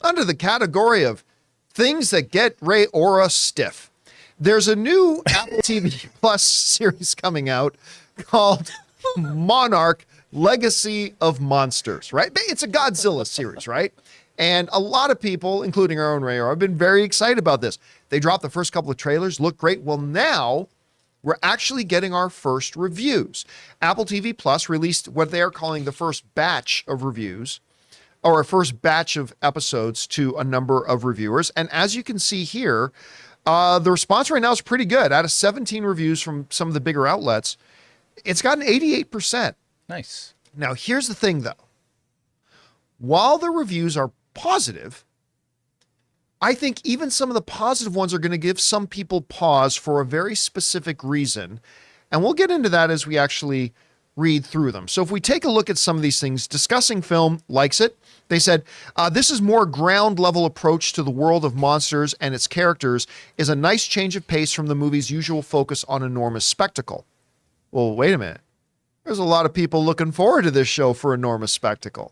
under the category of things that get Ray Aura stiff. There's a new Apple TV Plus series coming out called Monarch, Legacy of Monsters, right? It's a Godzilla series, right? And a lot of people, including our own Ray Aura, have been very excited about this. They dropped the first couple of trailers, look great. Well, now we're actually getting our first reviews. Apple TV Plus released what they are calling the first batch of reviews, or a first batch of episodes to a number of reviewers. And as you can see here, the response right now is pretty good. Out of 17 reviews from some of the bigger outlets, it's got an 88%. Nice. Now, here's the thing, though. While the reviews are positive, I think even some of the positive ones are going to give some people pause for a very specific reason. And we'll get into that as we actually read through them. So if we take a look at some of these things, Discussing Film likes it. They said, this is more ground level approach to the world of monsters and its characters is a nice change of pace from the movie's usual focus on enormous spectacle. Well, wait a minute. There's a lot of people looking forward to this show for enormous spectacle.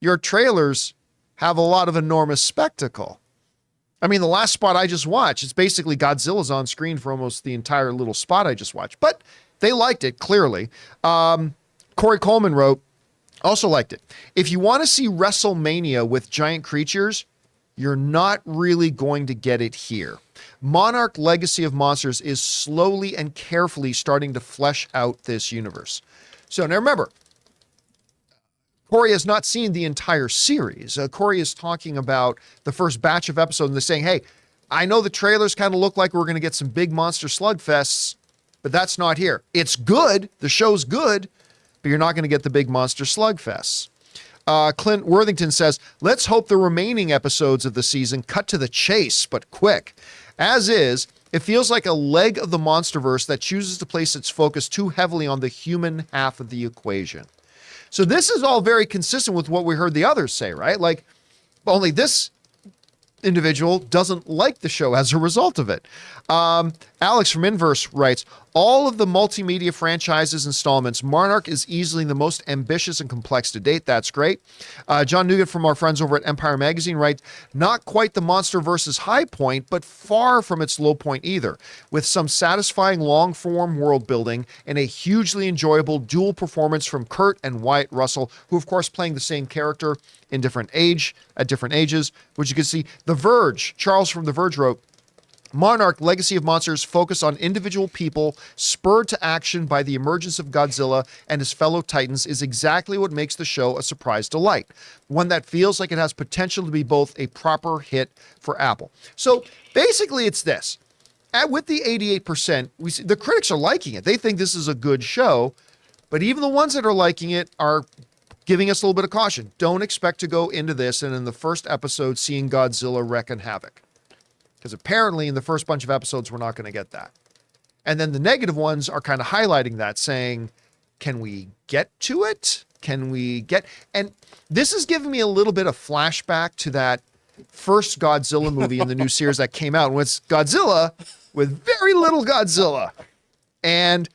Your trailers have a lot of enormous spectacle. I mean, the last spot I just watched, it's basically Godzilla's on screen for almost the entire little spot I just watched. But they liked it, clearly. Corey Coleman wrote, also liked it. If you want to see WrestleMania with giant creatures, you're not really going to get it here. Monarch Legacy of Monsters is slowly and carefully starting to flesh out this universe. So now remember, Corey has not seen the entire series. Corey is talking about the first batch of episodes, and they're saying, hey, I know the trailers kind of look like we're going to get some big monster slugfests, but that's not here. It's good. The show's good, but you're not going to get the big monster slugfests. Clint Worthington says, let's hope the remaining episodes of the season cut to the chase, but quick. As is, it feels like a leg of the Monsterverse that chooses to place its focus too heavily on the human half of the equation. So this is all very consistent with what we heard the others say, right? Like, only this individual doesn't like the show as a result of it. Alex from Inverse writes, all of the multimedia franchises installments, Monarch is easily the most ambitious and complex to date. That's great. John Nugent from our friends over at Empire Magazine writes, not quite the MonsterVerse's high point, but far from its low point either, with some satisfying long-form world building and a hugely enjoyable dual performance from Kurt and Wyatt Russell, who of course playing the same character in different ages, which you can see. The Verge, Charles from The Verge wrote, Monarch Legacy of Monsters focus on individual people spurred to action by the emergence of Godzilla and his fellow titans is exactly what makes the show a surprise delight. One that feels like it has potential to be both a proper hit for Apple. So basically it's this. With the 88%, we see the critics are liking it. They think this is a good show, but even the ones that are liking it are giving us a little bit of caution. Don't expect to go into this and in the first episode seeing Godzilla wreak havoc. Because apparently in the first bunch of episodes, we're not going to get that. And then the negative ones are kind of highlighting that, saying, can we get to it? Can we get... And this is giving me a little bit of flashback to that first Godzilla movie in the new series that came out. And it's Godzilla with very little Godzilla. And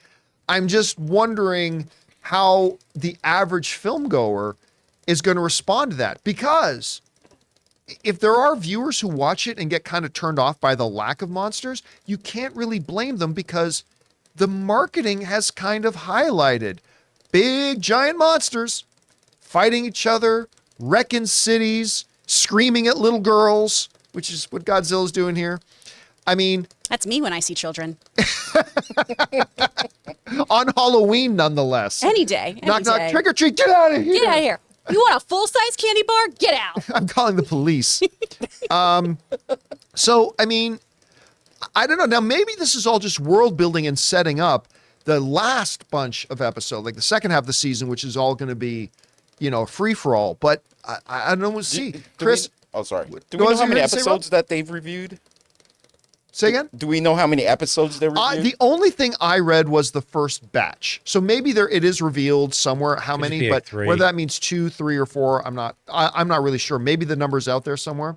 I'm just wondering how the average film goer is going to respond to that. Because if there are viewers who watch it and get kind of turned off by the lack of monsters, you can't really blame them because the marketing has kind of highlighted big giant monsters fighting each other, wrecking cities, screaming at little girls, which is what Godzilla's doing here. I mean... That's me when I see children. On Halloween, nonetheless. Any day. Knock, knock, trick or treat, get out of here. Get out of here. You want a full-size candy bar? Get out. I'm calling the police. So, I mean, I don't know. Now, maybe this is all just world building and setting up the last bunch of episodes, like the second half of the season, which is all going to be, you know, free-for-all. But I don't know. We'll see. Chris? Sorry. Do we know how many episodes that they've reviewed? Say again? Do we know how many episodes they reviewed? The only thing I read was the first batch. So maybe it is revealed somewhere how many, but whether that means 2, 3, or 4, I'm not really sure. Maybe the number's out there somewhere.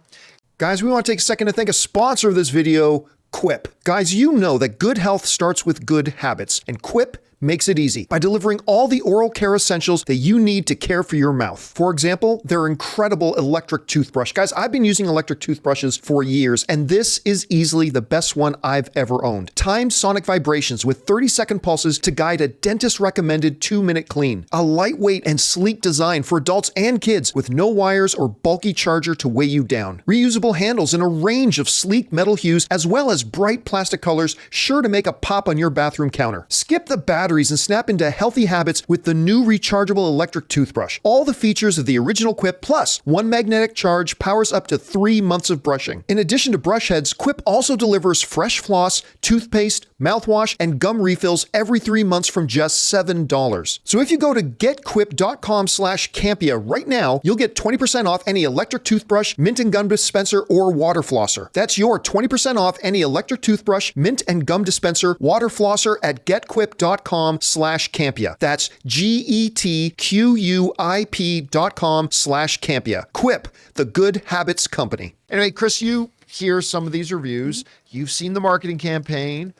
Guys, we want to take a second to thank a sponsor of this video, Quip. Guys, you know that good health starts with good habits, and Quip makes it easy by delivering all the oral care essentials that you need to care for your mouth. For example, their incredible electric toothbrush. Guys, I've been using electric toothbrushes for years, and this is easily the best one I've ever owned. Timed sonic vibrations with 30-second pulses to guide a dentist-recommended 2-minute clean. A lightweight and sleek design for adults and kids with no wires or bulky charger to weigh you down. Reusable handles in a range of sleek metal hues as well as bright plastic colors sure to make a pop on your bathroom counter. Skip the batteries and snap into healthy habits with the new rechargeable electric toothbrush. All the features of the original Quip plus one magnetic charge powers up to 3 months of brushing. In addition to brush heads, Quip also delivers fresh floss, toothpaste, mouthwash, and gum refills every 3 months from just $7. So if you go to getquip.com/Campea right now, you'll get 20% off any electric toothbrush, mint and gum dispenser, or water flosser. That's your 20% off any electric toothbrush, mint and gum dispenser, water flosser at getquip.com/Campea. That's GETQUIP.com/Campea. Quip, the good habits company. Anyway, Chris, you hear some of these reviews. You've seen the marketing campaign.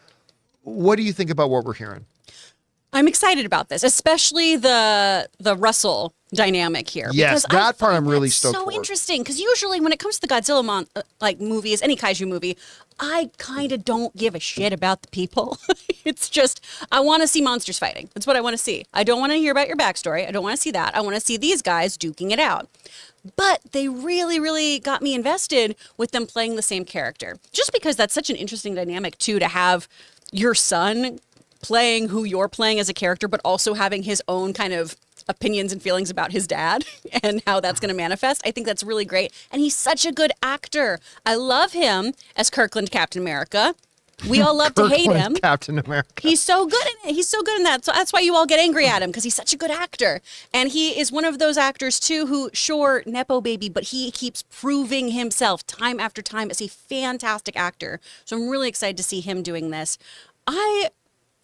What do you think about what we're hearing? I'm excited about this, especially the Russell dynamic here. Yes, because that part I'm really stoked so for. interesting, because usually when it comes to the Godzilla movies, any kaiju movie, I kind of don't give a shit about the people. It's just, I want to see monsters fighting. That's what I want to see. I don't want to hear about your backstory. I don't want to see that. I want to see these guys duking it out. But they really, really got me invested with them playing the same character. Just because that's such an interesting dynamic, too, to have your son playing who you're playing as a character, but also having his own kind of opinions and feelings about his dad and how that's going to manifest. I think that's really great. And he's such a good actor. I love him as Kirkland Captain America. We all love to hate him. Captain America. He's so good in it. He's so good in that. So that's why you all get angry at him, because he's such a good actor. And he is one of those actors, too, who, sure, Nepo baby, but he keeps proving himself time after time as a fantastic actor. So I'm really excited to see him doing this.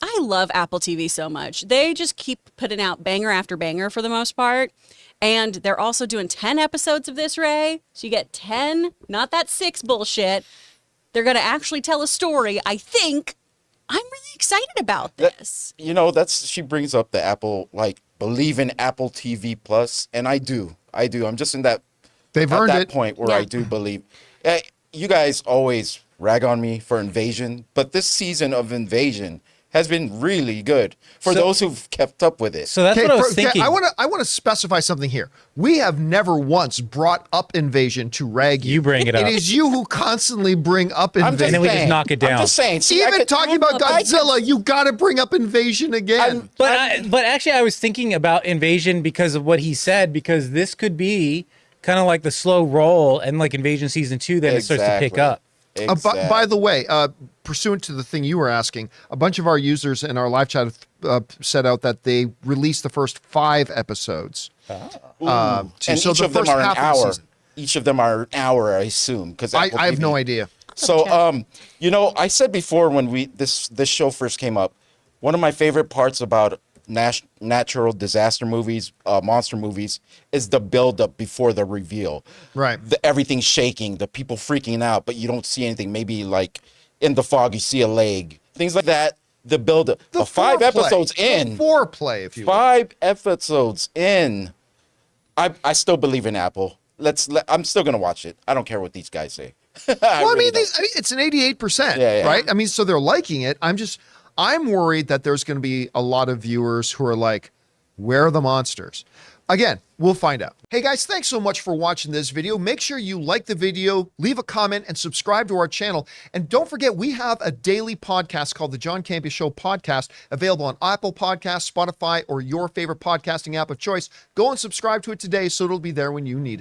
I love Apple TV so much. They just keep putting out banger after banger for the most part. And they're also doing 10 episodes of this, Ray. So you get 10, not that 6 bullshit. They're going to actually tell a story. I think I'm really excited about this. She brings up the Apple, believe in Apple TV Plus. And I do. I'm just in that, They've earned that it. point where I do believe. You guys always rag on me for Invasion, but this season of Invasion has been really good for those who've kept up with it. So that's what I was thinking. I want to specify something here. We have never once brought up Invasion to rag you. You bring it up. It is you who constantly bring up I'm Invasion. just And then we just saying. knock it down. I'm just saying. See, Even talking about Godzilla, you got to bring up Invasion again. But actually, I was thinking about Invasion because of what he said, because this could be kind of like the slow roll and like Invasion Season 2, then it starts to pick up. Exactly. By the way, pursuant to the thing you were asking, a bunch of our users in our live chat set out that they released the first 5 episodes. And each of them are an hour. Each of them are an hour, I assume. Because I have no idea. So, I said before when this show first came up, one of my favorite parts about natural disaster movies, monster movies, is the build-up before the reveal. Right. Everything's shaking, the people freaking out, but you don't see anything. Maybe like in the fog, you see a leg. Things like that. The build-up. The 5 foreplay. episodes in. The foreplay, if you will. 5 episodes in. I still believe in Apple. I'm still gonna watch it. I don't care what these guys say. Well, it's an 88%, right? I mean, so they're liking it. I'm worried that there's going to be a lot of viewers who are like, where are the monsters? Again, we'll find out. Hey guys, thanks so much for watching this video. Make sure you like the video, leave a comment, and subscribe to our channel. And don't forget, we have a daily podcast called the John Campea Show podcast, available on Apple Podcasts, Spotify, or your favorite podcasting app of choice. Go and subscribe to it today so it'll be there when you need it.